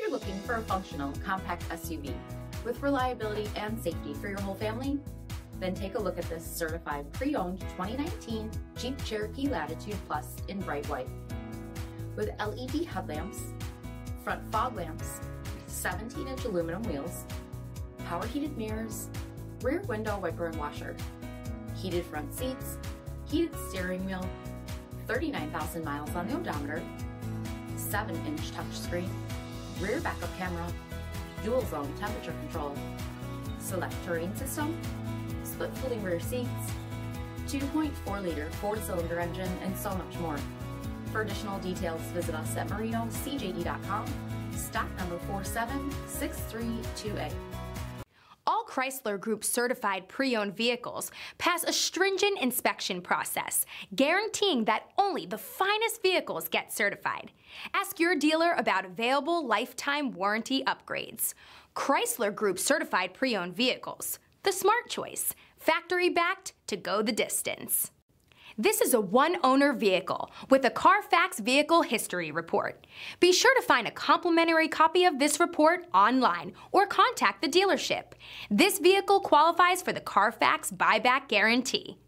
you're looking for a functional, compact SUV with reliability and safety for your whole family, then take a look at this certified pre-owned 2019 Jeep Cherokee Latitude Plus in bright white. With LED headlamps, front fog lamps, 17-inch aluminum wheels, power heated mirrors, rear window wiper and washer, heated front seats, heated steering wheel, 39,000 miles on the odometer, 7-inch touchscreen, rear backup camera, dual zone temperature control, SELEC-TERRAIN system, split folding rear seats, 2.4-liter 4-cylinder engine, and so much more. For additional details, visit us at marinocjd.com, stock number 476328. All Chrysler Group certified pre-owned vehicles pass a stringent inspection process, guaranteeing that only the finest vehicles get certified. Ask your dealer about available lifetime warranty upgrades. Chrysler Group certified pre-owned vehicles, the smart choice, factory backed to go the distance. This is a one-owner vehicle with a CARFAX Vehicle History Report. Be sure to find a complimentary copy of this report online or contact the dealership. This vehicle qualifies for the CARFAX buyback guarantee.